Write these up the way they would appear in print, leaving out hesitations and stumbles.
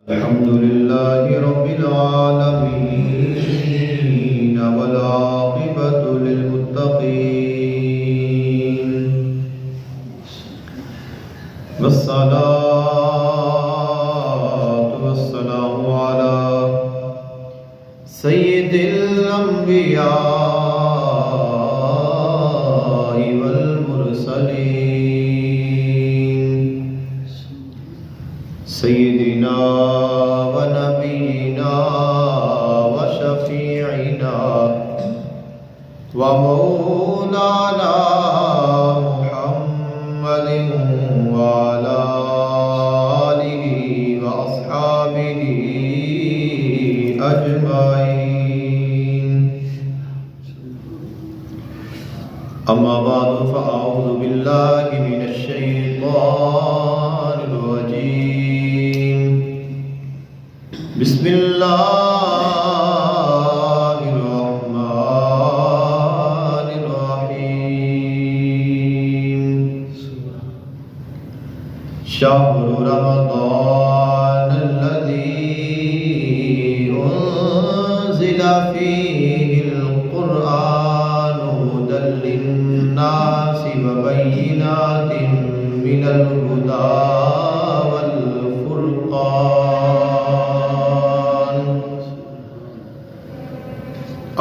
الحمد لله رب العالمين والعاقبة للمتقين والصلاة والسلام على سيد الأنبياء والمرسلين سيدنا ونبينا وشفيعنا ومولانا محمد وعلى آله وأصحابه أجمعين. أما بعد فأعوذ بالله من الشيطان الرجيم. بسم الله الرحمن الرحيم. شهر رمضان الذي أنزل فيه القرآن هدى للناس وبينات من الهدى والفرقان.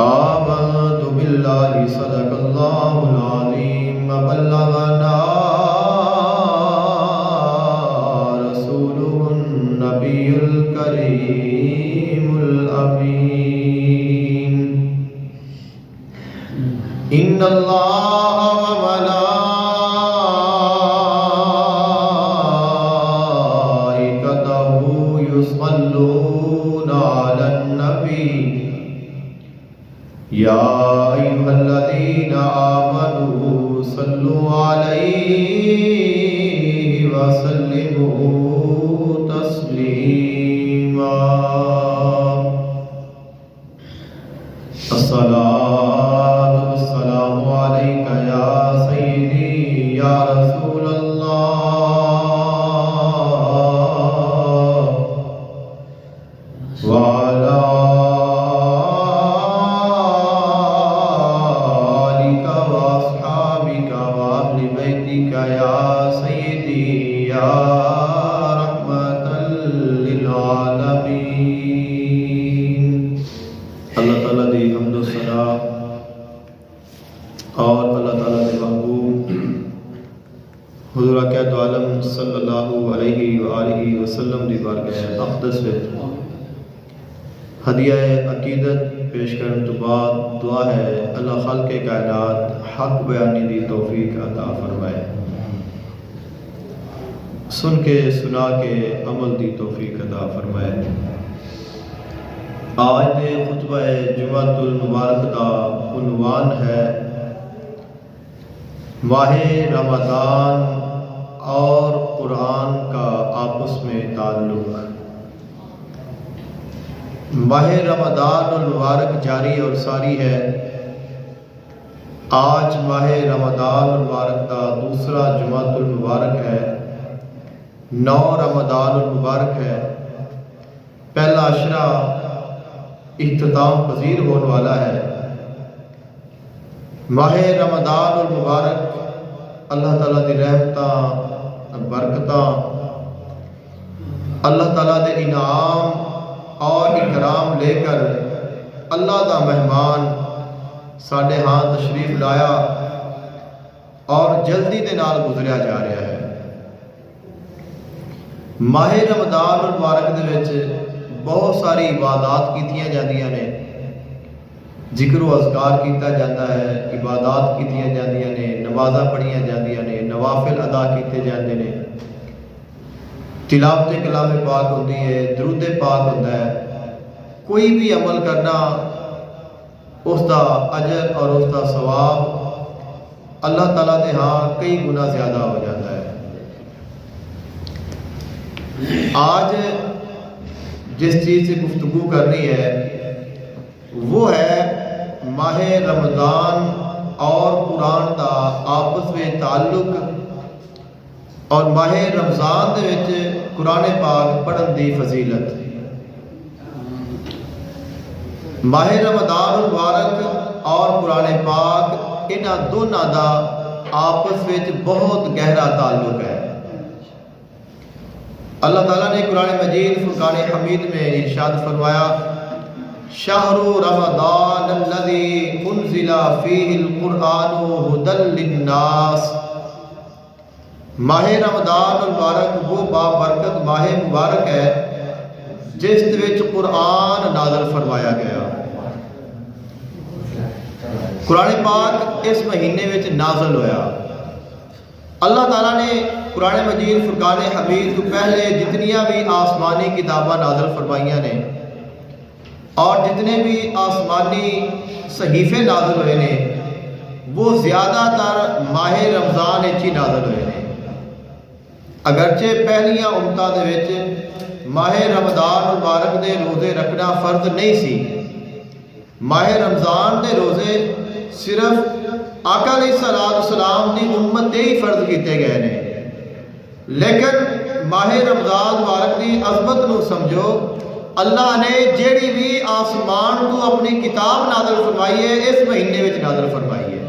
آمنت بالله صدق الله العظيم وبلغنا رسوله النبي الكريم الأمين. إن الله وملائكته يصلون على النبي يا أيها الذين آمنوا صلوا عليه وسلموا تسليما. الصلاة والسلام عليك يا سيدي يا رسول الله وعلى آلك وأصحابك وأهل بيتك يا سيدي يا رحمة للعالمين. اللہ تعالیٰ دی حمد و ثنا اور اللہ تعالیٰ دے محبوب حضور اقدس عالم صلی اللہ علیہ وآلہ وسلم دی بارگاہ اقدس وچ ہدیہ عقیدت پیش کرنے تو بعد دعا ہے اللہ خالق کائنات حق بیانی دی توفیق عطا فرمائے، سن کے سنا کے عمل دی توفیق عطا فرمائے. آج دے خطبہ جمعۃ المبارک کا عنوان ہے ماہ رمضان اور قرآن کا آپس میں تعلق. ماہ رمضان المبارک جاری اور ساری ہے. آج ماہ رمضان المبارک کا دوسرا جمعۃ المبارک ہے. 9 رمضان المبارک ہے. پہلا عشرہ اختتام پذیر ہونے والا ہے. ماہ رمضان المبارک اللہ تعالیٰ دی رحمتاں برکتاں اللہ تعالیٰ دے انعام اور اکرام لے کر اللہ دا مہمان ساڈے ہاں تشریف لایا اور جلدی دے نال گزریا جا رہا ہے. ماہ رمضان المبارک دے وچ بہت ساری عبادات کیتیاں جاندیاں نے، ذکر و اذکار کیتا جاتا ہے، عبادات کیتیاں جاندیاں نے، نمازاں پڑھیاں جاندیاں نے، نوافل ادا کیتے جاندے نے، تلاوت کلام پاک ہوتی ہے، درود پاک ہوتا ہے. کوئی بھی عمل کرنا اس دا اجر اور اس دا ثواب اللہ تعالیٰ دے ہاں کئی گنا زیادہ ہو جاتا ہے. آج جس چیز سے گفتگو کرنی ہے وہ ہے ماہ رمضان اور قرآن کا آپس میں تعلق اور ماہ رمضان دے وچ قرآن پاک پڑھن دی فضیلت۔ ماہ رمضان المبارک اور قرآن پاک انہاں دونوں دا آپس وچ بہت گہرا تعلق ہے۔ اللہ تعالیٰ نے قرآن مجید فرقان حمید میں ارشاد فرمایا شہر رمضان الذی انزل فیہ القرآن ھدی للناس۔ ماہ رمضان المبارک وہ بابرکت ماہ مبارک ہے جس وچ قرآن نازل فرمایا گیا۔ قرآن پاک اس مہینے وچ نازل ہویا۔ اللہ تعالیٰ نے قرآن مجید فرقان حمید تو پہلے جتنیاں بھی آسمانی کتاباں نازل فرمائیاں نے اور جتنے بھی آسمانی صحیفے نازل ہوئے نے وہ زیادہ تر ماہ رمضان ہی نازل ہوئے نے۔ اگرچہ پہلیاں امتاں دے وچ ماہ رمضان مبارک دے روزے رکھنا فرض نہیں سی۔ ماہ رمضان دے روزے صرف آقا علیہ السلام دی امت تے ہی فرض کیتے گئے نے، لیکن ماہ رمضان مبارک دی عظمت نو سمجھو، اللہ نے جیڑی بھی آسمان کو اپنی کتاب نازل فرمائی ہے اس مہینے وچ نازل فرمائی ہے۔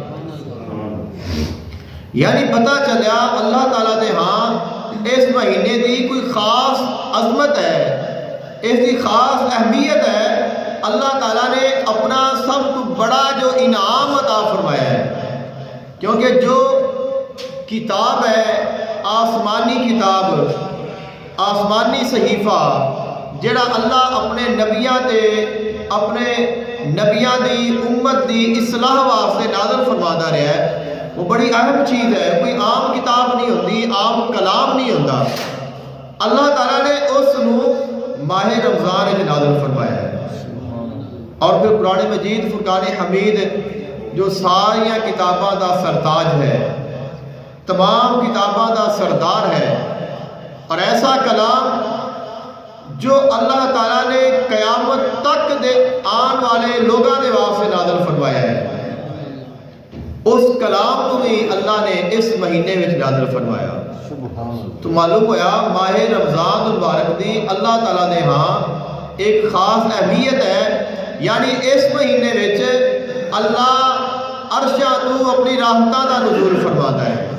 یعنی پتہ چلیا اللہ تعالیٰ دے ہاں اس مہینے دی کوئی خاص عظمت ہے، اس دی خاص اہمیت ہے۔ اللہ تعالیٰ نے اپنا سب تو بڑا جو انعام عطا فرمایا ہے، کیونکہ جو کتاب ہے آسمانی کتاب، آسمانی صحیفہ جڑا اللہ اپنے نبیاں تے اپنے نبیاں دی امت دی اصلاح واسطے نازل فرماتا رہا ہے، وہ بڑی اہم چیز ہے۔ کوئی عام کتاب نہیں ہوتی، عام کلام نہیں ہوتا۔ اللہ تعالیٰ نے اس نو ماہ رمضان وچ نازل فرمایا ہے۔ اور پھر قرآن مجید فرقان حمید جو ساریاں کتاباں دا سرتاج ہے، تمام کتاباں دا سردار ہے، اور ایسا کلام جو اللہ تعالیٰ نے قیامت تک دے آن والے لوگاں دے واسطے نازل فرمایا ہے، اس کلام کو بھی اللہ نے اس مہینے میں نازل فرمایا۔ تو معلوم ہوا ماہ رمضان المبارک دی اللہ تعالیٰ دے ہاں ایک خاص اہمیت ہے۔ یعنی اس مہینے وچ اللہ عرشاں تو اپنی رحمتاں دا نزول فرماتا ہے۔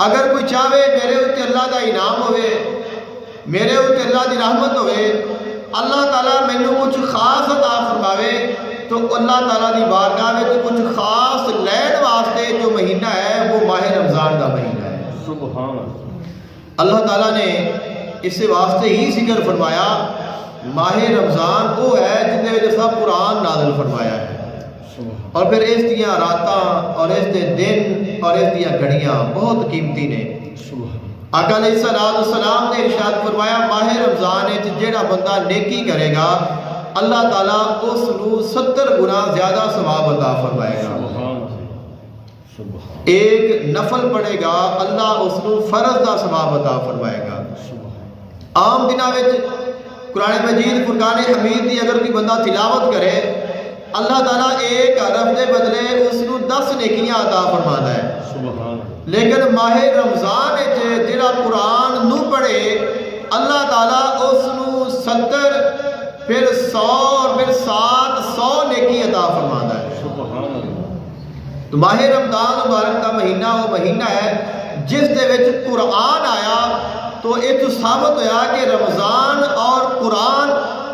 اگر کوئی چاہے میرے اوتے اللہ دا انعام ہوئے، میرے اوتے اللہ دی رحمت ہوئے، اللہ تعالیٰ مینوں کچھ خاص عطا فرماوے، تو اللہ تعالیٰ دی بارگاہ میں کچھ خاص لین واسطے جو مہینہ ہے وہ ماہ رمضان دا مہینہ ہے۔ سبحان اللہ تعالیٰ نے اس واسطے ہی ذکر فرمایا ماہ رمضان وہ ہے جن دے وچ سب قرآن نازل فرمایا ہے، اور پھر اس دیاں راتاں اور اس دے دن اور اس دیاں گھڑیاں بہت قیمتی نے۔ آقا علیہ السلام نے ارشاد فرمایا ماہ رمضان وچ جیڑا بندہ نیکی کرے گا اللہ تعالیٰ اس نو 70 گنا زیادہ ثواب عطا فرمائے گا۔ ایک نفل پڑھے گا اللہ اس نو فرض دا ثواب عطا فرمائے گا۔ عام دنوں وچ قرآن مجید فرقان حمید دی اگر کوئی بندہ تلاوت کرے اللہ تعالیٰ ایک حرف دے بدلے اس نو 10 نیکیاں عطا فرماتا ہے، لیکن ماہ رمضان وچ جڑا قرآن نو پڑھے اللہ تعالیٰ اس نو 70 پھر 100 اور پھر 700 نیکی عطا فرماتا ہے۔ تو ماہ رمضان مبارک کا مہینہ وہ مہینہ ہے جس دے وچ قرآن آیا، تو یہ تو ثابت ہویا کہ رمضان اور قرآن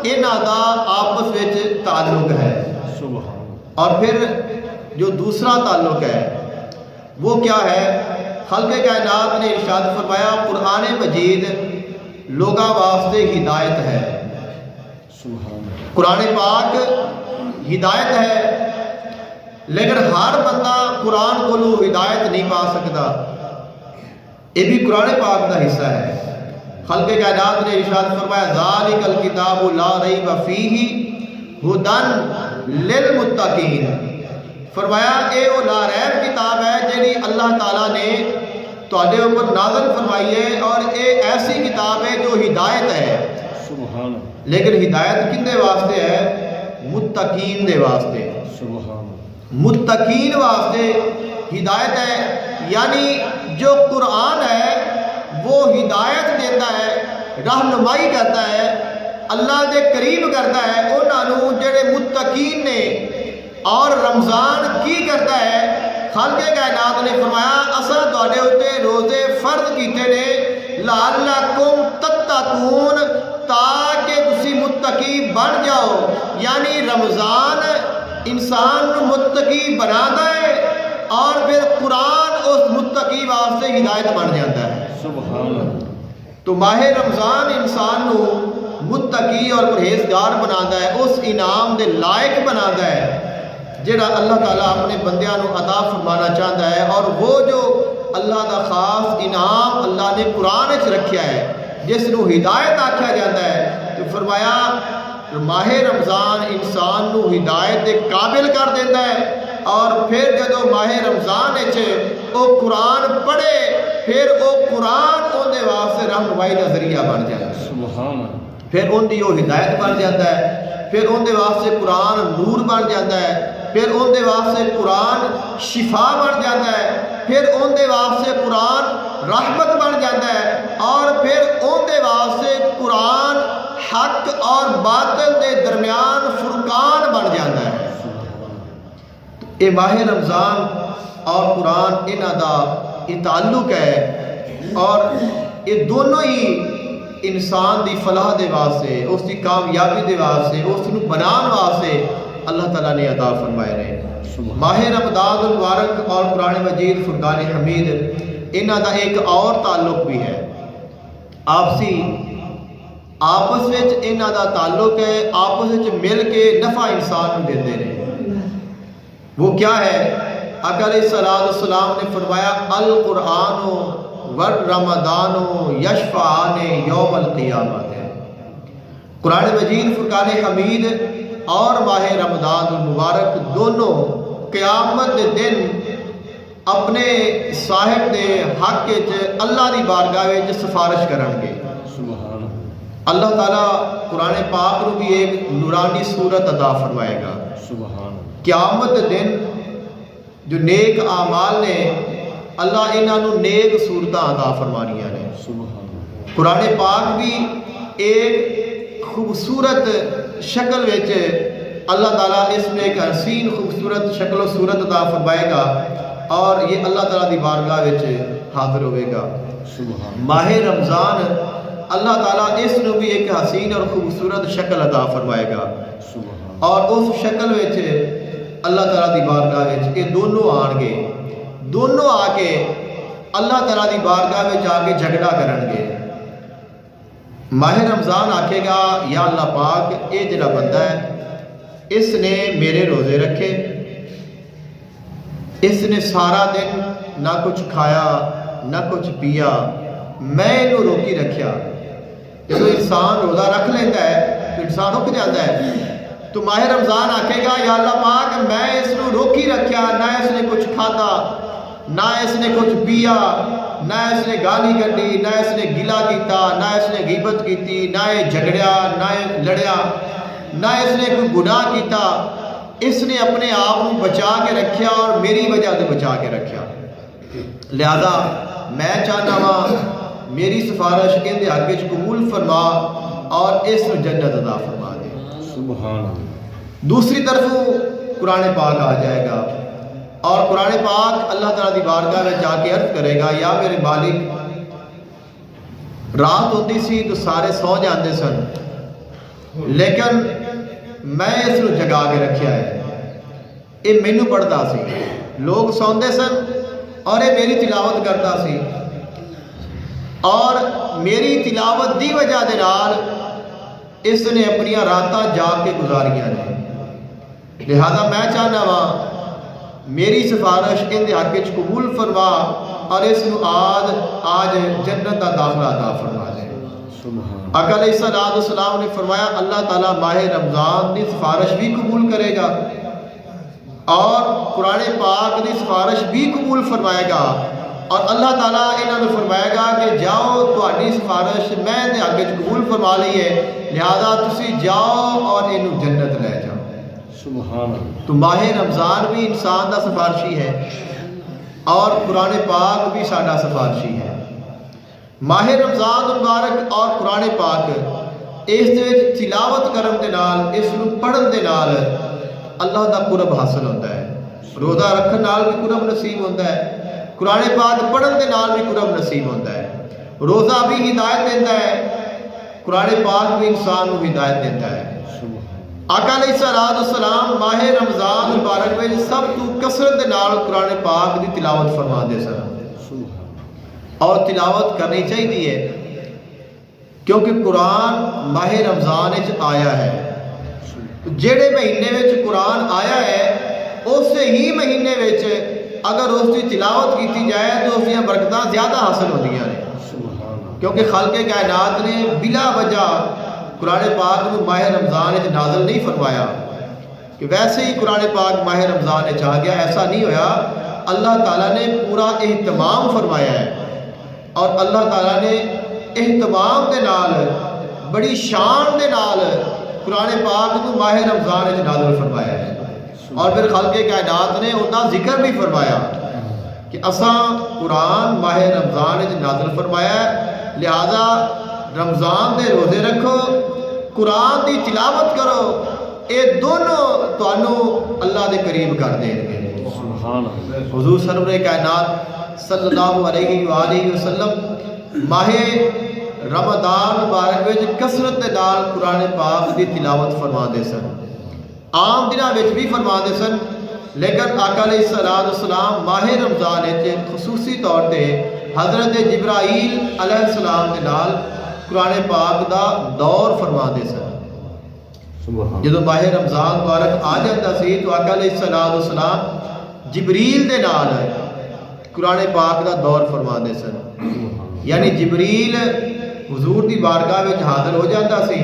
انہاں دا آپس وچ تعلق ہے۔ اور پھر جو دوسرا تعلق ہے وہ کیا ہے؟ خالق کائنات نے ارشاد فرمایا قرآن مجید لوگاں واسطے ہدایت ہے۔ قرآن پاک ہدایت ہے، لیکن ہر بندہ قرآن کو ہدایت نہیں پا سکتا، یہ بھی قرآن پاک کا حصہ ہے۔ خالق کائنات نے ارشاد فرمایا ذالک الکتاب لا ریب فیہ ھدی للمتقین، فرمایا اے وہ لا ریب کتاب ہے جنہی اللہ تعالیٰ نے تواڈے اوپر نازل فرمائی ہے، اور اے ایسی کتاب ہے جو ہدایت ہے۔ سبحان، لیکن ہدایت کن دے واسطے ہے؟ متقین دے واسطے۔ متقین واسطے ہدایت ہے، یعنی جو قرآن ہے وہ ہدایت دیتا ہے، رہنمائی کرتا ہے، اللہ دے قریب کرتا ہے انہاں نوں جڑے متقین نے۔ اور رمضان کی کرتا ہے، خالق کائنات نے فرمایا اساں تواڈے اوتے روزے فرض کیتے نے لعلکم تتقون، تاکہ تسی متقی بن جاؤ۔ یعنی رمضان انسان نو متقی بناتا ہے اور پھر قرآن اس متقی واسطے ہدایت بن جاتا ہے۔ سبحان اللہ۔ تو ماہ رمضان انسان نو متقی اور پرہیزگار بناتا ہے، اس انعام دے لائق بناتا ہے جڑا اللہ تعالیٰ اپنے بندیاں نو عطا فرمانا چاہتا ہے۔ اور وہ جو اللہ دا خاص انعام اللہ نے قرآن وچ رکھیا ہے، جس نو ہدایت آکھیا جاتا ہے، تو فرمایا ماہ رمضان انسان نو ہدایت دے قابل کر دیتا ہے۔ اور پھر جدو ماہ رمضان وچ او قرآن پڑھے، پھر او قرآن اون دے واسطے رہنمائی دا ذریعہ بن جاتا ہے، سبحان اللہ۔ پھر ان دی وہ ہدایت بن جاتا ہے، پھر ان دے واسطے قرآن نور بن جاتا ہے، پھر ان دے واسطے قرآن شفا بن جاتا ہے، پھر ان دے واسطے قرآن رحمت بن جاتا ہے، اور پھر ان دے واسطے قرآن حق اور باطل دے درمیان فرقان بن جاتا ہے۔ یہ ماہ رمضان اور قرآن انہاں دا یہ تعلق ہے، اور یہ دونوں ہی انسان دی فلاح دے واسطے، اس دی کامیابی دے واسطے، اس نو بنان واسطے اللہ تعالیٰ نے عطا فرمائے رہے۔ ماہ رمضان المبارک اور قرآن مجید فرقان حمید انہاں دا ایک اور تعلق بھی ہے، آپس وچ انہاں دا تعلق ہے، آپس وچ مل کے نفع انسان نو دیندے نے۔ وہ کیا ہے؟ آقا علیہ الصلوۃ والسلام نے فرمایا القرآن والرمضان یشفعان یوم القیامت۔ قرآن مجید فرقان حمید اور ماہ رمضان المبارک دونوں قیامت دے دن اپنے صاحب دے حق وچ اللہ دی بارگاہ وچ سفارش کرن گے۔ سبحان اللہ تعالیٰ قرآن پاک نو بھی ایک نورانی صورت عطا فرمائے گا۔ سبحان قیامت دے دن جو نیک اعمال نے اللہ انہاں نو نیک صورتاں عطا فرمانیاں نے۔ سبحان قرآن پاک بھی ایک خوبصورت شکل وچ اللہ تعالیٰ اس میں ایک حسین خوبصورت شکل و صورت عطا فرمائے گا، اور یہ اللہ تعالیٰ دی بارگاہ وچ حاضر ہوئے گا۔ سبحان ماہ رمضان اللہ تعالیٰ اس نو بھی ایک حسین اور خوبصورت شکل عطا فرمائے گا، سبحان اور اس شکل وچ اللہ تعالیٰ دی بارگاہ وچ یہ دونوں آن گے، دونوں آ کے اللہ تعالیٰ دی بارگاہ وچ آ کے جھگڑا کرن گے۔ ماہ رمضان آکھے گا یا اللہ پاک یہ جڑا بندہ ہے اس نے میرے روزے رکھے، اس نے سارا دن نہ کچھ کھایا نہ کچھ پیا، میں انہوں روکی رکھیا۔ جب انسان روزہ رکھ لیتا ہے تو انسان رک جاتا ہے، تو ماہ رمضان آکھے گا یا اللہ پاک میں اس نو روکی رکھیا، نہ اس نے کچھ کھاتا، نہ اس نے کچھ پیا، نہ اس نے گالی کڈی، نہ اس نے گلا کیتا، نہ اس نے غیبت کیتی، نہ یہ جھگڑیا، نہ یہ لڑیا، نہ اس نے کوئی گناہ کیتا۔ اس نے اپنے آپ کو بچا کے رکھیا اور میری وجہ سے بچا کے رکھیا۔ لہذا میں چاہنا وا میری سفارش ان دے حق وچ قبول فرما اور اس نو جنت عطا فرما دے۔ سبحان دوسری طرف قرآن پاک آ جائے گا، اور قرآن پاک اللہ تعالیٰ دی بارگاہ میں جا کے عرض کرے گا یا میرے مالک، رات ہوتی سی تو سارے سو جاندے سن، لیکن میں اس نو جگا کے رکھیا ہے، یہ مینوں پڑھتا سی، لوگ سوندے سن اور یہ میری تلاوت کرتا سی، اور میری تلاوت دی وجہ دے نال اس نے اپنی راتاں جاگ کے گزاریاں نے۔ لہذا میں چاہنا وا میری سفارش ان دے حق وچ قبول فرما اور اس نو آج جنت دا داخلہ عطا فرما دے۔ سبحان آقا علیہ الصلوۃ والسلام نے فرمایا اللہ تعالیٰ ماہ رمضان دی سفارش بھی قبول کرے گا اور قرآن پاک دی سفارش بھی قبول فرمائے گا، اور اللہ تعالیٰ انہوں نے فرمائے گا کہ جاؤ تہاڈی سفارش میں دے حق وچ قبول فرما لی ہے، لہذا تسی جاؤ اور انہوں جنت لے جاؤ۔ سبحان تو ماہ رمضان بھی انسان دا سفارشی ہے اور قرآن پاک بھی ساڈا سفارشی ہے۔ ماہ رمضان مبارک اور قرآن پاک اس دے وچ تلاوت کرن دے نال اس نو پڑھن دے نال اللہ دا قرب حاصل ہوتا ہے. روزہ رکھن نال بھی قرب نصیب ہوتا ہے, قرآن پاک پڑھن دے نال بھی قرب نصیب ہوتا ہے. روزہ بھی ہدایت دیتا ہے, قرآن پاک بھی انسان کو ہدایت دیتا ہے. آقا علیہ الصلوۃ والسلام ماہ رمضان مبارک میں سب تو کثرت دے نال قرآن پاک دی تلاوت فرماندے سن, اور تلاوت کرنی چاہیے کیونکہ قرآن ماہ رمضان وچ آیا ہے. جڑے مہینے وچ قرآن آیا ہے اسی ہی مہینے وچ اگر اس کی تلاوت کی جائے تو اس دیا برکتاں زیادہ حاصل ہوندیاں نے, کیونکہ خالق کائنات نے بلا وجہ قرآن پاک کو ماہ رمضان وچ نازل نہیں فرمایا کہ ویسے ہی قرآن پاک ماہ رمضان وچ آ گیا. ایسا نہیں ہویا. اللہ تعالیٰ نے پورا اہتمام فرمایا ہے, اور اللہ تعالیٰ نے اہتمام دے نال بڑی شان دے نال قرآن پاک کو ماہ رمضان وچ نازل فرمایا ہے. اور پھر خالق کائنات نے ان کا ذکر بھی فرمایا کہ اساں قرآن ماہ رمضان وچ نازل فرمایا ہے, لہذا رمضان دے روزے رکھو, قرآن دی تلاوت کرو, اے دونوں تانوں اللہ دے قریب کر دیں گے. حضور سرور کائنات صلی اللہ علیہ وآلہ وسلم ماہ رمضان مبارک وچ کثرت دے نال قرآن پاک دی تلاوت فرماندے سن. عام دنوں وچ بھی فرماندے سن, لیکن آقا علیہ الصلوۃ والسلام ماہ رمضان وچ خصوصی طور تے حضرت جبرائیل علیہ السلام دے نال قرآن پاک دا دور فرماندے سن. جدو ماہ رمضان مبارک آ جاتا سی تو آقا علیہ الصلوۃ والسلام جبریل دے نال قرآن پاک دا دور فرماندے سن. یعنی جبریل حضور دی بارگاہ وچ حاضر ہو جاتا سی,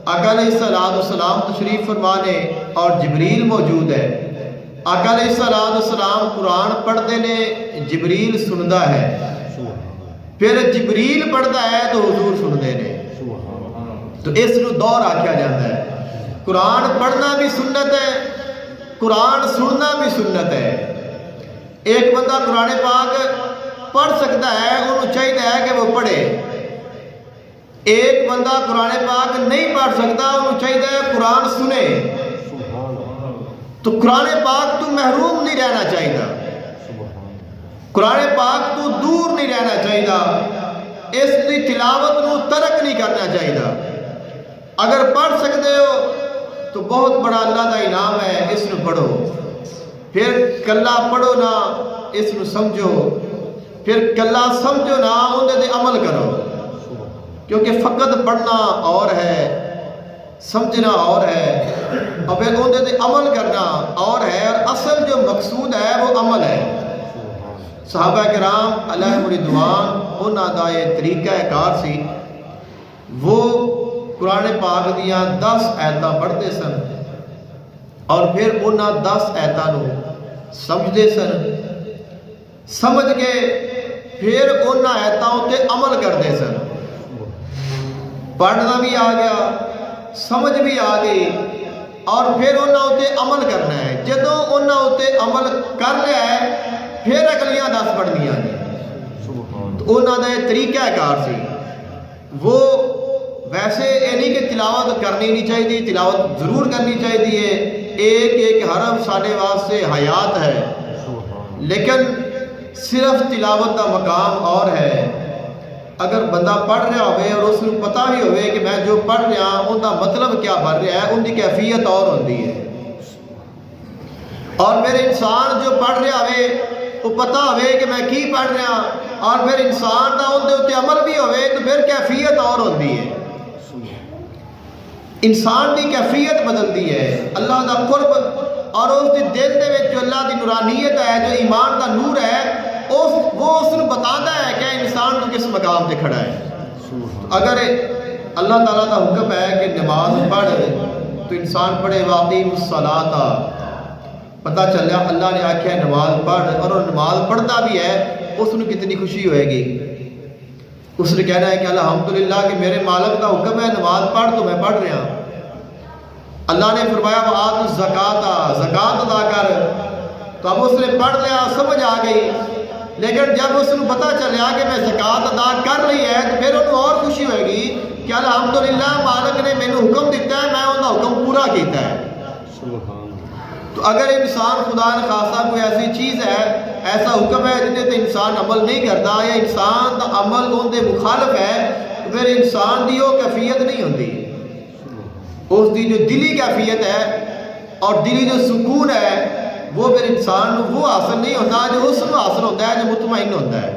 آقا علیہ الصلوۃ والسلام تشریف فرمانے اور جبریل موجود ہے. آقا علیہ الصلوۃ والسلام قرآن پڑھتے نے, جبریل سندا ہے, پھر جبریل پڑھتا ہے تو حضور سنتے ہیں. تو اس نو دور آکھیا جاتا ہے. قرآن پڑھنا بھی سنت ہے, قرآن سننا بھی سنت ہے. ایک بندہ قرآن پاک پڑھ سکتا ہے, انہوں چاہیے ہے کہ وہ پڑھے. ایک بندہ قرآن پاک نہیں پڑھ سکتا, انہوں چاہیے ہے قرآن سنے. تو قرآن پاک تو محروم نہیں رہنا چاہیے, قرآن پاک تو دور نہیں رہنا چاہیے, اس کی تلاوت نو ترک نہیں کرنا چاہیے. اگر پڑھ سکتے ہو تو بہت بڑا اللہ کا انعام ہے, اس نو پڑھو. پھر کلا پڑھو نہ, اس نو سمجھو. پھر کلا سمجھو نہ, اندر دے عمل کرو. کیونکہ فقط پڑھنا اور ہے, سمجھنا اور ہے, اور پھر اندر دے عمل کرنا اور ہے. اور اصل جو مقصود ہے وہ عمل ہے. صحابہ کرام علیہم رضوان انہاں دا یہ طریقہ کار سی, وہ قرآن پاک دیاں 10 آیتاں پڑھتے سن اور پھر انہاں 10 آیتاں نو سمجھتے سن. سمجھ کے پھر انہاں آیتاں تے عمل کرتے سن. پڑھنا بھی آ گیا, سمجھ بھی آ گئی, اور پھر انہاں تے عمل کرنا ہے. جدوں انہاں تے عمل کر لیا ہے پھر اگلیاں 10 پڑھنیاں نے. تو انہاں دا یہ طریقہ کار سی. وہ ویسے یہ نہیں کہ تلاوت کرنی نہیں چاہیے, تلاوت ضرور کرنی چاہیے. ایک ایک حرف سارے واسطے حیات ہے, لیکن صرف تلاوت کا مقام اور ہے. اگر بندہ پڑھ رہا ہوئے اور اس کو پتہ بھی ہوئے کہ میں جو پڑھ رہا ان کا مطلب کیا بن رہا ہے, ان کی کیفیت اور ہوتی ہے. اور پھر انسان جو پڑھ رہا ہوئے وہ پتہ ہوئے کہ میں کی پڑھ رہا, اور پھر انسان کا اندر اتنے عمل بھی ہوئے تو پھر کیفیت اور ہوتی ہے. انسان کی کیفیت بدلتی ہے. اللہ کا قرب اور اس کے دل دے وچ جو اللہ کی نورانیت ہے, جو ایمان کا نور ہے, وہ اس کو بتاتا ہے کہ انسان تو کس مقام پہ کھڑا ہے. اگر اللہ تعالیٰ کا حکم ہے کہ نماز پڑھ تو انسان پڑھے واقیم الصلاۃ, پتہ چل رہا اللہ نے آکھیا ہے نماز پڑھ, اور وہ نماز پڑھتا بھی ہے, اس کو کتنی خوشی ہوئے گی. اس نے کہنا ہے کہ الحمدللہ کہ میرے مالک کا حکم ہے نماز پڑھ تو میں پڑھ رہا. اللہ نے فرمایا وآت الزکاۃ, زکات ادا کر, تو اب اس نے پڑھ لیا, سمجھ آ گئی, لیکن جب اس کو پتہ چلیا کہ میں زکات ادا کر لی ہے تو پھر انہوں اور خوشی ہوئے گی کہ الحمدللہ مالک نے مینوں حکم دیتا ہے، میں انہاں حکم پورا کیتا ہے۔ سبحان تو اگر انسان خدا نخواستہ کوئی ایسی چیز ہے، ایسا حکم ہے جہدے تے انسان عمل نہیں کرتا یا انسان دا عمل ان دے مخالف ہے، تو پھر انسان دی وہ کیفیت نہیں ہوتی، اس دی جو دلی کیفیت ہے اور دلی جو سکون ہے وہ پھر انسان وہ حاصل نہیں ہوتا جو اس کو حاصل ہوتا ہے جو مطمئن ہوتا ہے۔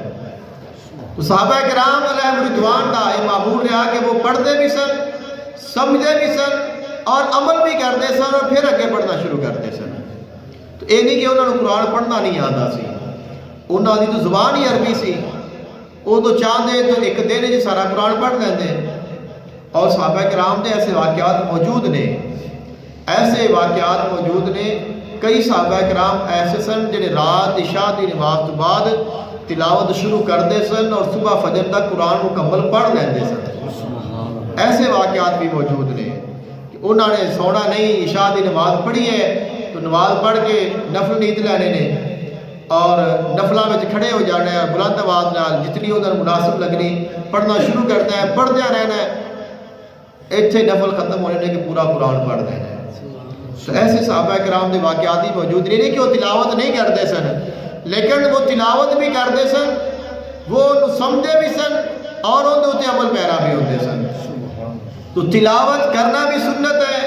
تو صحابہ کرام علیہ رضوان کا یہ معمول رہا کہ وہ پڑھتے بھی سن، سمجھتے بھی سن اور عمل بھی کرتے سن اور پھر اگے پڑھنا شروع کرتے سن۔ تو یہ نہیں کہ انہوں نے قرآن پڑھنا نہیں آتا سی، انہوں کی تو زبان ہی عربی سی، وہ تو چاہتے تو ایک دن ہی سارا قرآن پڑھ لیندے۔ اور صحابہ کرام دے ایسے واقعات موجود نے، ایسے واقعات موجود نے، کئی صحابہ کرام ایسے سن جنہیں رات عشاء دی نماز تو بعد تلاوت شروع کرتے سن اور صبح فجر تک قرآن مکمل پڑھ لیندے سن۔ ایسے واقعات بھی موجود نے کہ انہوں نے سونا نہیں، عشاء دی نماز پڑھی ہے تو نماز پڑھ کے نفل نیند لینے نے اور نفلاں میں کھڑے ہو جانا ہے، بلند آواز نال جتنی انہوں نے مناسب لگنی پڑھنا شروع کرتا ہے، پڑھدیا رہنا ہے، اتنے نفل ختم ہونے نے کہ پورا قرآن پڑھ دینا ہے۔ تو ایسے صحابہ کرام دے واقعات ہی موجود نہیں کہ وہ تلاوت نہیں کرتے سن، لیکن وہ تلاوت بھی کرتے سن، وہ سمجھے بھی سن اور ان دے عمل پیرا بھی ہوتے سن۔ تو تلاوت کرنا بھی سنت ہے،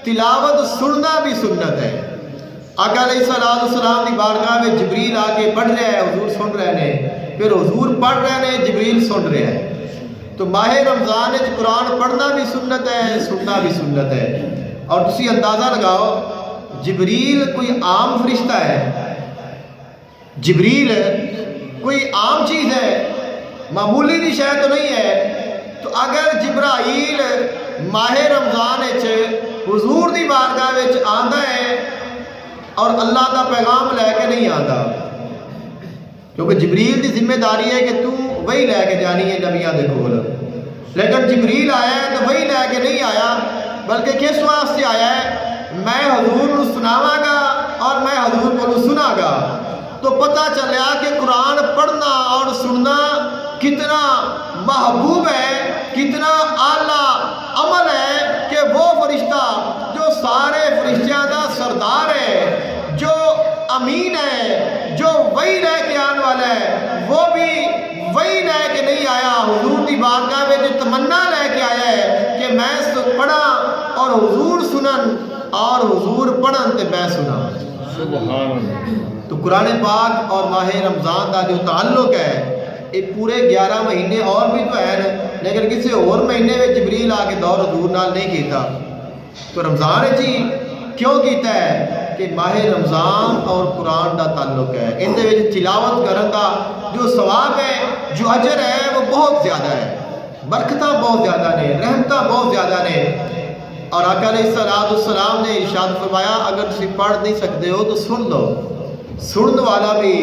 تلاوت سننا بھی سنت ہے۔ آقا علیہ الصلوۃ والسلام کی بارگاہ میں جبریل آ کے پڑھ رہا ہے، حضور سن رہے ہیں، پھر حضور پڑھ رہے ہیں، جبریل سن رہے ہیں۔ تو ماہ رمضان قرآن پڑھنا بھی سنت ہے، سننا بھی سنت ہے۔ اور تسی اندازہ لگاؤ جبریل کوئی عام فرشتہ ہے، جبریل کوئی عام چیز ہے، معمولی دی شے تو نہیں ہے۔ تو اگر جبرائیل ماہ رمضان حضور دی بارگاہ وچ آندا ہے اور اللہ دا پیغام لے کے نہیں آندا، کیونکہ جبریل دی ذمہ داری ہے کہ تو وہی لے کے جانی ہے نبیاں دے کول، لیکن جبریل آیا ہے تو وہی لے کے نہیں آیا، بلکہ کس واسطے آیا ہے؟ میں حضور کو سناواں گا اور میں حضور کو سنا گا۔ تو پتہ چلیا کہ قرآن پڑھنا اور سننا کتنا محبوب ہے، کتنا اعلیٰ عمل ہے کہ وہ فرشتہ جو سارے فرشتیاں دا سردار ہے، جو امین ہے، جو وہی لے کے آنے والا ہے، وہ بھی وہی لے کے نہیں آیا، حضور دی بارگاہ میں جو تمنا لے کے آیا ہے کہ میں پڑھا اور حضور سنن اور حضور پڑھن تے میں سنا۔ سبحان اللہ۔ تو قرآن پاک اور ماہ رمضان کا جو تعلق ہے یہ پورے 11 مہینے اور بھی تو ہیں، لیکن کسی اور مہینے میں جبریل آ کے دور حضور نال نہیں کیتا، تو رمضان جی کیوں کیتا ہے کہ ماہ رمضان اور قرآن کا تعلق ہے، ان دے وچ تلاوت کرن دا جو ثواب ہے، جو اجر ہے وہ بہت زیادہ ہے، برکتاں بہت زیادہ نے، رحمتاں بہت زیادہ نے۔ اور آقا علیہ الصلوۃ والسلام نے ارشاد فرمایا اگر تسی پڑھ نہیں سکتے ہو تو سن لو، سنن والا بھی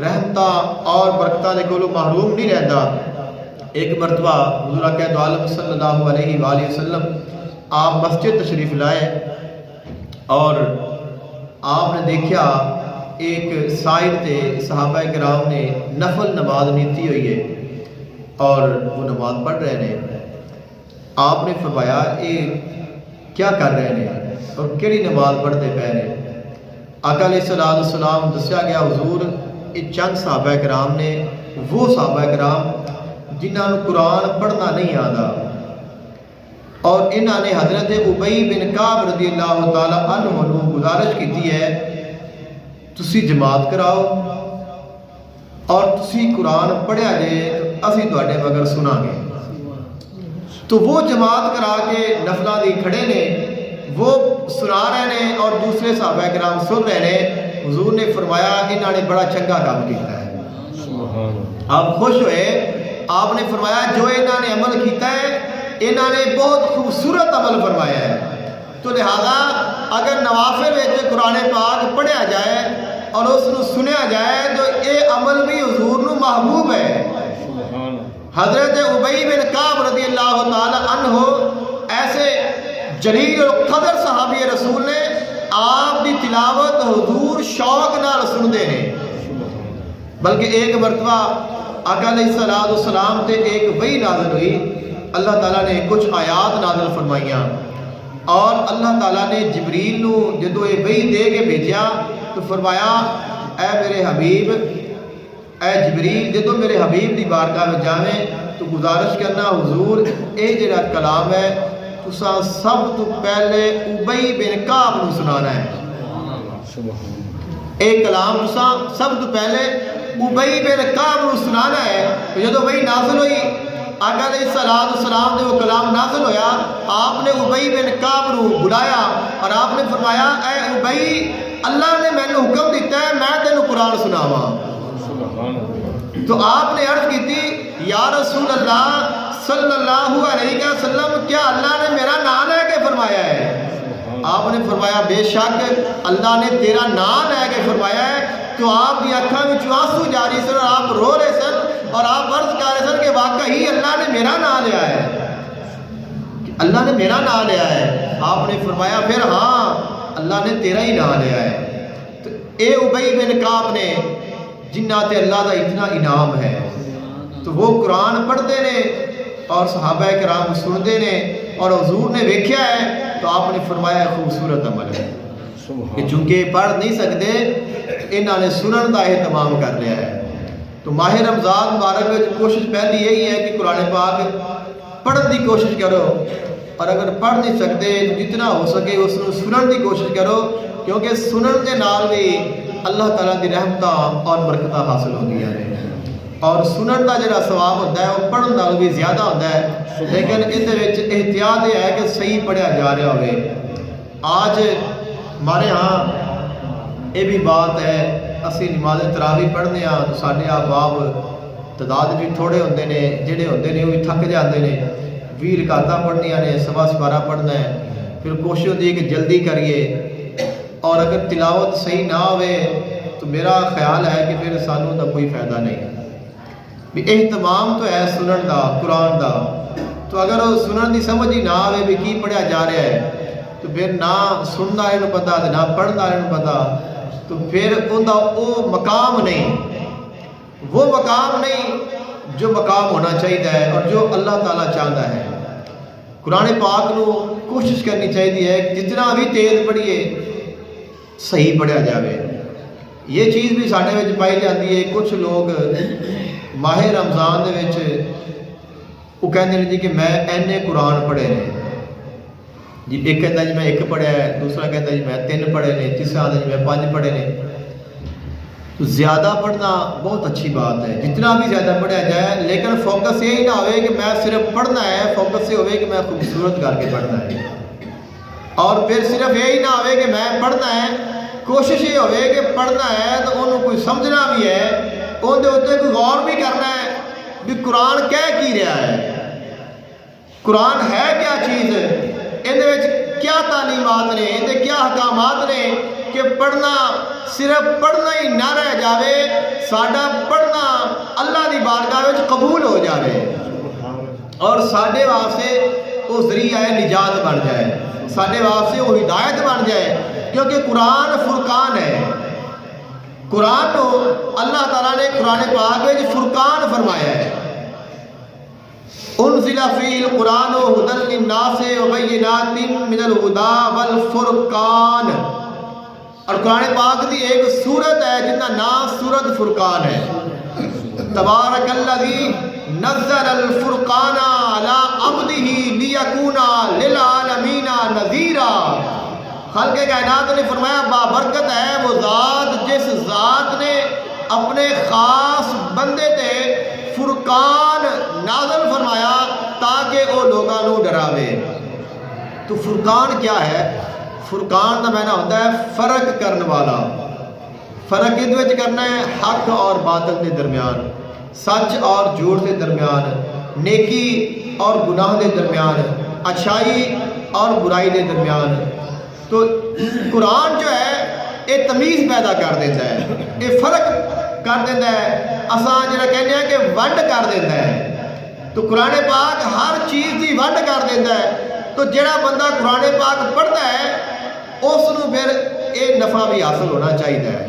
رحمتاں اور برکتاں دے کولوں محروم نہیں رہتا۔ ایک مرتبہ حضور اکرم عالم صلی اللہ علیہ وآلہ وسلم آپ مسجد تشریف لائے اور آپ نے دیکھا ایک سائڈ تے صحابہ کرام نے نفل نماز نیتی ہوئی ہے اور وہ نماز پڑھ رہے ہیں۔ آپ نے فرمایا یہ کیا کر رہے ہیں اور کیڑی نماز پڑھتے پے ہیں؟ آقا علیہ الصلوۃ والسلام دسیا گیا حضور یہ چند صحابہ کرام نے، وہ صحابہ کرام جنہاں نوں قرآن پڑھنا نہیں آتا، اور انہاں نے حضرت ابی بن کعب رضی اللہ تعالی عنہ نوں گزارش کی ہے تسی جماعت کراؤ اور تسی قرآن پڑھیا جائے تو اسی تواڈے مگر سنا گے۔ تو وہ جماعت کرا کے نفلاں دی کھڑے نے، وہ سنا رہے ہیں اور دوسرے صحابہ کرام سن رہے ہیں۔ حضور نے فرمایا انہاں نے بڑا چنگا کام کیتا ہے، آپ خوش ہوئے۔ آپ نے فرمایا جو انہاں نے عمل کیتا ہے انہاں نے بہت خوبصورت عمل فرمایا ہے، تو لہذا اگر نوافل وچ قرآن پاک پڑھیا جائے اور اس نو سنیا جائے تو یہ عمل بھی حضور نو محبوب ہے۔ حضرت ابی بن کعب رضی اللہ تعالی عنہ ایسے جلیل القدر صحابی رسول نے آپ دی تلاوت حضور شوق نال سنتے ہیں، بلکہ ایک مرتبہ آقا علیہ السلام تے ایک وحی نازل ہوئی، اللہ تعالیٰ نے کچھ آیات نازل فرمائیاں، اور اللہ تعالیٰ نے جبریل نو جدو یہ وحی دے کے بھیجا تو فرمایا اے میرے حبیب، اے جبریل جدو میرے حبیب دی بارگاہ میں جاویں تو گزارش کرنا حضور اے جڑا کلام ہے تساں سب تو پہلے ابی بن کعب نو سنانا ہے۔ اے کلام تساں سب تو پہلے ابی بن کعب نو سنانا ہے۔ جدو وہی نازل ہوئی آقا علیہ السلام نے وہ کلام نازل ہویا، آپ نے ابی بن کعب نو بلایا اور آپ نے فرمایا اے ابی، اللہ نے میں نے حکم دیتا ہے میں تینوں قرآن سناواں۔ تو آپ نے عرض کی تھی یا رسول اللہ صلی اللہ علیہ وسلم کیا اللہ نے میرا نام لے کے فرمایا ہے؟ آپ نے فرمایا بے شک اللہ نے تیرا نام لے کے فرمایا ہے۔ تو آپ کی آنکھوں میں آنسو جاری سن اور آپ رو رہے سن اور آپ عرض کر رہے سن کہ واقعی اللہ نے میرا نام لیا ہے، اللہ نے میرا نام لیا ہے۔ آپ نے فرمایا پھر ہاں اللہ نے تیرا ہی نام لیا ہے۔ تو اے ابی بن کعب نے جنہ تے اللہ دا اتنا انعام ہے تو وہ قرآن پڑھتے نے اور صحابہ کرام سنتے نے اور حضور نے ویکھیا ہے تو آپ نے فرمایا خوبصورت عمل ہے کہ چونکہ پڑھ نہیں سکتے انہوں نے سنن دا اہتمام کر لیا ہے۔ تو ماہ رمضان مبارک میں کوشش پہلی یہی ہے کہ قرآن پاک پڑھن دی کوشش کرو، اور اگر پڑھ نہیں سکتے تو جتنا ہو سکے اس کو سنن دی کوشش کرو، کیونکہ سنن دے نال بھی اللہ تعالیٰ دی رحمتاں اور برکتاں حاصل ہوندیاں نے، اور سنن دا جڑا ثواب ہوتا ہے وہ پڑھن نال بھی زیادہ ہوتا ہے، لیکن اس دے وچ احتیاط یہ ہے کہ صحیح پڑھیا جا رہا ہوئے۔ آج ہمارے ہاں یہ بھی بات ہے اسی نماز تراویح پڑھنے ہاں تو سارے احباب تعداد بھی تھوڑے ہوندے نے، جڑے ہوندے نے وہ بھی تھک جاندے نے، 20 رکعتاں پڑھنیاں نے، سوا سپارہ پڑھنا ہے، پھر کوشش ہوتی ہے کہ جلدی کریے، اور اگر تلاوت صحیح نہ ہوئے تو میرا خیال ہے کہ پھر سانوں دا کوئی فائدہ نہیں۔ بھی اہتمام تو ہے سنن دا قرآن دا، تو اگر وہ سنن دی سمجھ ہی نہ آئے بھی کی پڑھیا جا رہا ہے تو پھر نہ سننا ہے پتا نہ پڑھنا ہے پتا، تو پھر ان دا وہ مقام نہیں، وہ مقام نہیں جو مقام ہونا چاہیے ہے اور جو اللہ تعالیٰ چاہتا ہے۔ قرآن پاک نو کوشش کرنی چاہیے ہے جتنا بھی تیز پڑھیے صحیح پڑھیا جاوے۔ یہ چیز بھی ساڈے وچ پائی جاتی ہے، کچھ لوگ ماہ رمضان دے وچ وہ کہندے نے جی کہ میں اینے قرآن پڑھے نے، جی ایک کہتا جی میں 1 پڑھیا ہے، دوسرا کہتا جی میں 3 پڑھے نے، تیسرا آتا جی میں 5 پڑھے نے۔ تو زیادہ پڑھنا بہت اچھی بات ہے، جتنا بھی زیادہ پڑھیا جائے، لیکن فوکس یہی نہ ہوئے کہ میں صرف پڑھنا ہے، فوکس یہ ہوئے کہ میں خوبصورت کر کے پڑھنا ہے، اور پھر صرف یہی نہ ہوئے کہ میں پڑھنا ہے، کوشش یہ ہوئے کہ پڑھنا ہے تو انہوں کوئی سمجھنا بھی ہے، ان دے اتنے کوئی غور بھی کرنا ہے بھی قرآن کہہ کی رہا ہے، قرآن ہے کیا چیز، ان دے وچ کیا تعلیمات نے، ان دے کیا حکامات نے، کہ پڑھنا صرف پڑھنا ہی نہ رہ جاوے، ساڈا پڑھنا اللہ دی بارگاہ وچ قبول ہو جاوے اور ساڈے واسطے وہ ذریعہ نجات بن جائے، ساڈے واسطے وہ ہدایت بن جائے، کیونکہ قرآن فرقان ہے۔ قرآن کو اللہ تعالیٰ نے قرآن پاک میں فرقان فرمایا ہے، انزل فیہ القرآن ھدی للناس وبینات من الھدی والفرقان، اور قرآن پاک دی ایک سورت ہے جن کا نام سورت فرقان ہے۔ تبارک الذی نزل الفرقان علی عبدہ لیکون للعالمین نذیرا، خالق کائنات نے فرمایا بابرکت ہے وہ ذات جس ذات نے اپنے خاص بندے تے فرقان نازل فرمایا تاکہ وہ لوگوں کو ڈراوے۔ تو فرقان کیا ہے؟ فرقان کا معنی ہوتا ہے فرق کرنے والا، فرق اس وچ کرنا ہے حق اور باطل کے درمیان، سچ اور جھوٹ کے درمیان، نیکی اور گناہ کے درمیان، اچھائی اور برائی کے درمیان۔ تو قرآن جو ہے یہ تمیز پیدا کر دیتا ہے، یہ فرق کر دیتا ہے، اساں جڑا کہنے ہیں کہ ونڈ کر دیتا ہے۔ تو قرآن پاک ہر چیز کی ونڈ کر دیتا ہے، تو جڑا بندہ قرآن پاک پڑھتا ہے اس نو پھر یہ نفع بھی حاصل ہونا چاہیے ہے۔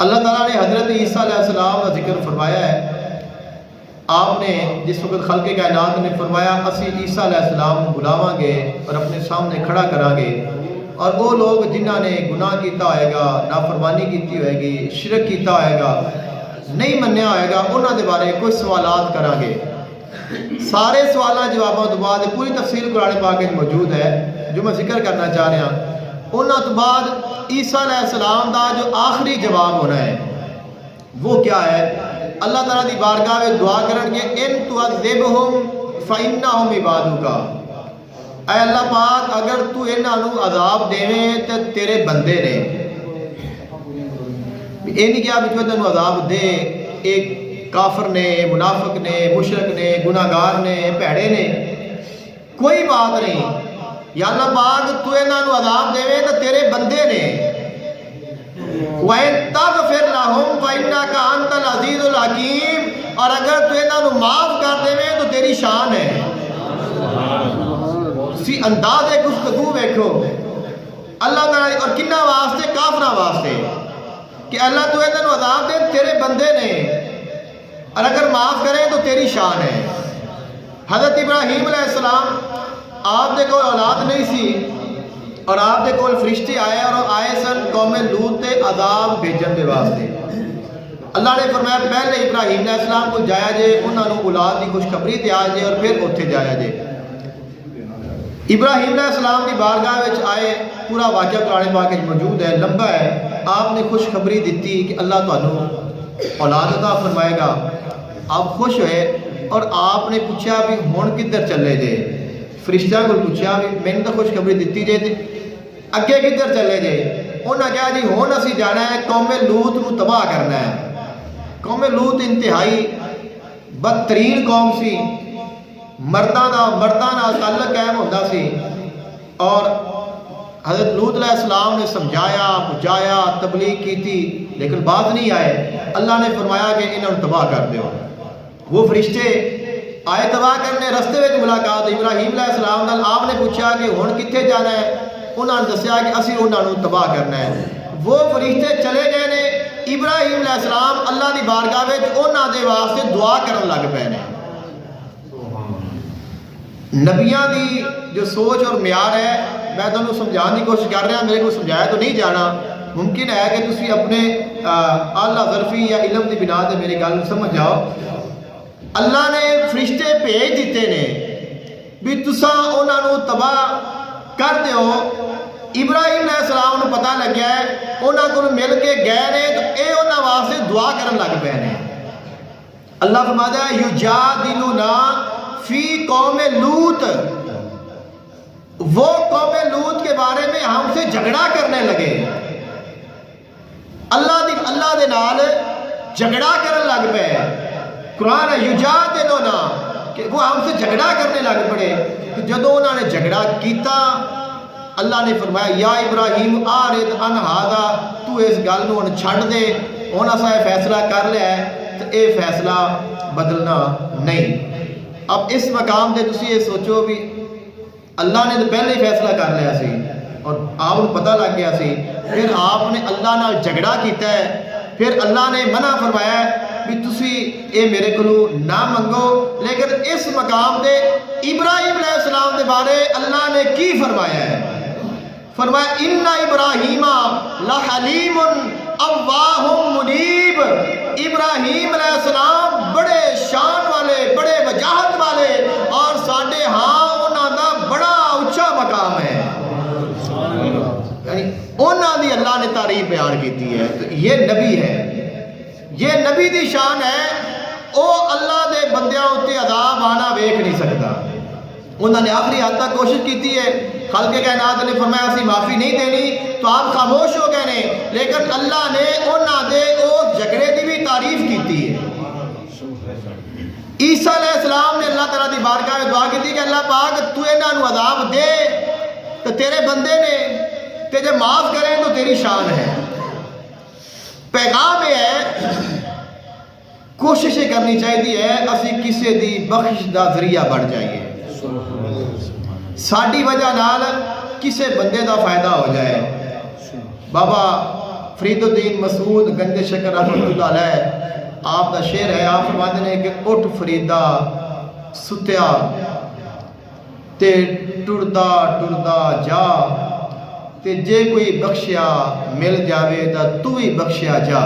اللہ تعالیٰ نے حضرت عیسیٰ علیہ السلام کا ذکر فرمایا ہے. آپ نے جس وقت خلق کائنات نے فرمایا اسی عیسیٰ علیہ السلام کو بلاواں گے اور اپنے سامنے کھڑا کریں گے، اور وہ لوگ جنہاں نے گناہ کیتا ہوئے گا، نافرمانی کیتی ہوئے گی، شرک کیتا ہوئے گا، نہیں منیا ہوئے گا، انہاں دے بارے کچھ سوالات کریں گے. سارے سوالوں جوابوں تو بعد پوری تفصیل قرآن پاک میں موجود ہے جو میں ذکر کرنا چاہ رہا ہوں. انہاں تو بعد عیسیٰ علیہ السلام دا جو آخری جواب ہونا ہے وہ کیا ہے؟ اللہ تعالیٰ دی بارگاہ میں دعا کرن گے ان تعذبہم فإنہم عبادک. اے اللہ پاک اگر تو انہاں نو عذاب دیویں تے تیرے بندے نے. یہ نہیں کیا بھی تو تینوں عذاب دے ایک کافر نے، منافق نے، مشرک نے، گناہگار نے، بھیڑے نے، کوئی بات نہیں. یا اللہ پاک تو انہاں نو عذاب دیویں تے تیرے بندے نے. وَإِن تَغْفِرْ لَهُمْ فَإِنَّكَ أَنْتَ الْعَزِيزُ الْحَكِيمُ. اور اگر تو انہاں نو معاف کر دیویں تو تیری شان ہے. اسی انداز گفتگو ویکھو اللہ تعالیٰ، اور کنہ واسطے؟ کافرہ واسطے کہ اللہ تو انہاں نو عذاب دے تیرے بندے نے، اور اگر معاف کریں تو تیری شان ہے. حضرت ابراہیم علیہ السلام آپ دے کول اولاد نہیں سی، اور آپ دے کول فرشتے آئے اور آئے سن قوم لوط تے عذاب بھیجن دے واسطے. اللہ نے فرمایا پہلے ابراہیم علیہ السلام کو جایا جے، انہاں نو اولاد دی خوشخبری دیا جے اور پھر اتھے جایا جے. ابراہیم علیہ السلام کی بارگاہ وچ آئے، پورا واقعہ قرآن پاک وچ موجود ہے، لمبا ہے. آپ نے خوشخبری دیتی کہ اللہ تانوں اولاد عطا فرمائے گا. آپ خوش ہوئے اور آپ نے پوچھا بھی ہن کدھر چلے جے؟ فرشتہ کو پوچھا بھی میں نے تو خوشخبری دیتی جے تے اگے کدھر چلے جے؟ انہاں کہا جی ہن اسی جانا ہے قوم لوط نو تباہ کرنا ہے. قوم لوط انتہائی بدترین قوم سی، مرداں نال تعلق قائم ہوندا سی، اور حضرت لوط علیہ السلام نے سمجھایا، بجایا، تبلیغ کی تھی، لیکن بات نہیں آئے. اللہ نے فرمایا کہ انہوں نے تباہ کر دیو. وہ فرشتے آئے تباہ کرنے، رستے میں ملاقات ابراہیم علیہ السلام نال. آپ نے پوچھا کہ ہن کتنے جانا ہے؟ انہوں نے دسیا کہ اسی انہوں نے تباہ کرنا ہے. وہ فرشتے چلے گئے نے. ابراہیم علیہ السلام اللہ دی بارگاہ وچ انہاں دے واسطے دعا کرن لگ پے نے. نبیاں دی جو سوچ اور معیار ہے میں تمہیں سمجھانے کی کوشش کر رہا ہوں، میرے کو سمجھایا تو نہیں جانا. ممکن ہے کہ تسی اپنے اعلیٰ ظرفی یا علم دی بنا تے میری گل سمجھ جاؤ. اللہ نے فرشتے بھیج دیتے نے بھی تساں انہاں نو تباہ کر دیو. ابراہیم علیہ السلام نو پتہ لگیا ہے، انہاں کو مل کے گئے نے تو اے انہاں واسطے دعا کرن لگ پے نے. اللہ فرماتا ہے یجادلونا فی قوم لوط. وہ قوم لوط کے بارے میں ہم سے جھگڑا کرنے لگے. اللہ دے نال جھگڑا کرنے لگ پے. قرآن ہے یجادلونا کہ وہ ہم سے جھگڑا کرنے لگ پڑے. جدو انہوں نے جھگڑا کیتا اللہ نے فرمایا یا ابراہیم آرد ان ہاذا، تو اس گل نو ہن چھڈ دے، ہن اساں یہ فیصلہ کر لیا ہے تو اے فیصلہ بدلنا نہیں. اب اس مقام تے تسی یہ سوچو بھی اللہ نے تو پہلے ہی فیصلہ کر لیا سی اور آپ کو پتہ لگ گیا سی، پھر آپ نے اللہ نال جھگڑا کیتا ہے، پھر اللہ نے منع فرمایا ہے بھی تسی اے میرے کولو نہ منگو. لیکن اس مقام تے ابراہیم علیہ السلام دے بارے اللہ نے کی فرمایا ہے؟ فرمایا ان ابراہیم لحلیم اواہ منیب. ابراہیم علیہ السلام بڑے شان والے، بڑے وجاہت والے، اور ساڈے ہاں انہاں دا بڑا اونچا مقام ہے. یعنی انہاں دی اللہ نے تعریف بیان کیتی ہے. تو یہ نبی ہے، یہ نبی دی شان ہے. او اللہ دے بندیاں اتے عذاب آنا ویکھ نہیں سکتا. انہوں نے آخری حد تک کوشش کی ہے. خالق کائنات نے فرمایا اسی معافی نہیں دینی تو آپ خاموش ہو گئے نے، لیکن اللہ نے انہوں دے اس جھگڑے کی بھی تعریف کی ہے. عیسیٰ علیہ السلام نے اللہ تعالیٰ دی بارگاہ میں دعا کی کہ اللہ پاک تو انہوں نے عذاب دے تو تیرے بندے نے، تے جب معاف کریں تو تیری شان ہے. پیغام یہ ہے کوشش کرنی چاہیے اسی کسی دی بخش دا ذریعہ بڑھ جائیے، ساڈی وجہ نال کسے بندے دا فائدہ ہو جائے. بابا فرید الدین مسعود گنج شکر رحمۃ اللہ علیہ آپ کا شعر ہے. آپ فرماتے ہیں کہ اٹھ فریدا ستیا تے ٹردا ٹردا جا تے جے کوئی بخشیا مل جاوے تا تو ہی بخشیا جا.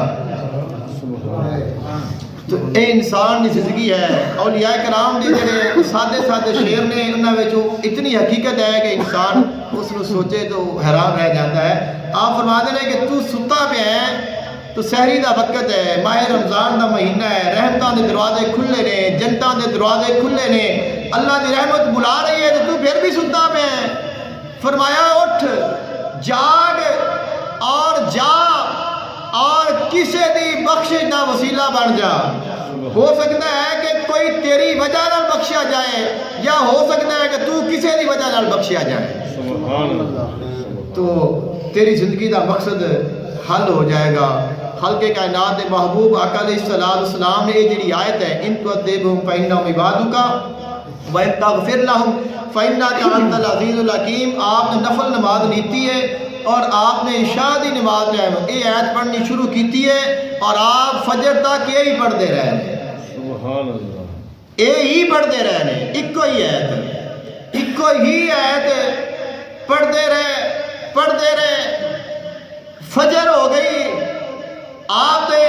تو اے انسان دی زندگی ہے. اولیاء کرام دے جڑے سادے سادے شعر نے انہاں وچوں اتنی حقیقت ہے کہ انسان اس نو سوچے تو حیران رہ جاتا ہے. آپ فرماتے ہیں کہ تو ستا پہ ہے تو سحری دا وقت ہے, ماہ رمضان دا مہینہ ہے, رحمتاں دے دروازے کھلے نے, جنتاں دے دروازے کھلے نے, اللہ دی رحمت بلا رہی ہے تو پھر بھی ستا پہ ہے. فرمایا اٹھ جاگ اور جا اور کسی دی بخشش دا وسیلہ بن جا. ہو سکتا ہے کہ کوئی تیری وجہ نال بخشیا جائے یا ہو سکتا ہے کہ تو کسی دی وجہ نال بخشیا جائے. سبحان اللہ. تو تیری زندگی دا مقصد حل ہو جائے گا. خلق کائنات دے محبوب آقا علیہ السلام نے یہ جڑی آیت ہے ان تعذبہم فإنہم عبادک وإن تغفر لہم فإنک انت العزیز الحکیم. آپ نے نفل نماز نیتی ہے اور آپ نے عشاء دی نماز جو ہے یہ آیت پڑھنی شروع کیتی ہے اور آپ فجر تک یہی پڑھتے رہے ہیں. سبحان اللہ. یہی پڑھتے رہے ہیں, ایک ہی آیت پڑھتے رہے. فجر ہو گئی, آپ نے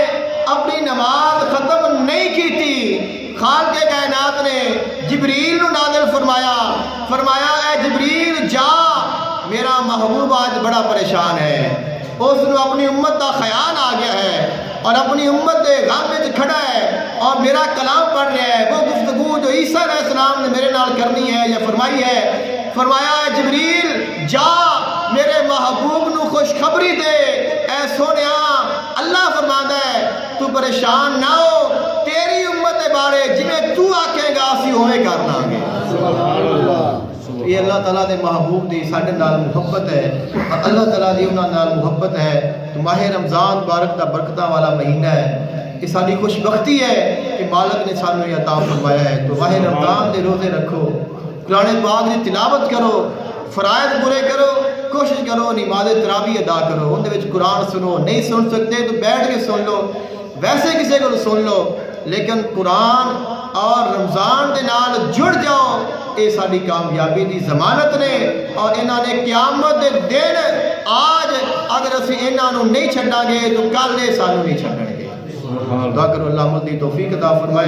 اپنی نماز ختم نہیں کی تھی. خالق کائنات نے جبریل نو نازل فرمایا اے جبریل جا, میرا محبوب آج بڑا پریشان ہے. اس نے اپنی امت کا خیال آ گیا ہے اور اپنی امت کے غم میں کھڑا ہے اور میرا کلام پڑھ رہا ہے. وہ گفتگو جو عیسیٰ علیہ السلام نے میرے نال کرنی ہے یا فرمائی ہے, فرمایا اے جبریل جا میرے محبوب نو خوشخبری دے. اے سونیا اللہ فرماندا ہے تو پریشان نہ ہو, تیری امت کے بارے جویں تو آکھے گا اسی ہوے کرنا گے. سبحان اللہ. یہ اللہ تعالیٰ دے محبوب دی ساڈے نال محبت ہے اور اللہ تعالیٰ دی انہاں نال محبت ہے. تو ماہ رمضان مبارک دا برکتاں والا مہینہ ہے, یہ ساری خوش بختی ہے کہ مالک نے سانو یہ عطا فرمایا ہے. تو ماہ رمضان دے روزے رکھو, قرآن پاک دی تلاوت کرو, فرائض پورے کرو, کوشش کرو نماز تراویح ادا کرو, ان دے وچ قرآن سنو. نہیں سن سکتے تو بیٹھ کے سن لو, ویسے کسی کو سن لو, لیکن قرآن اور رمضان دے نال جڑ جاؤ. یہ ساری کامیابی دی ضمانت نے اور انہاں نے قیامت دے دن آج اگر اسی انہاں نو نہیں چھڈاں گے تو کل یہ سانو نہیں چھڈن گے. دعا کرو اللہ مدی توفیق عطا فرمائے.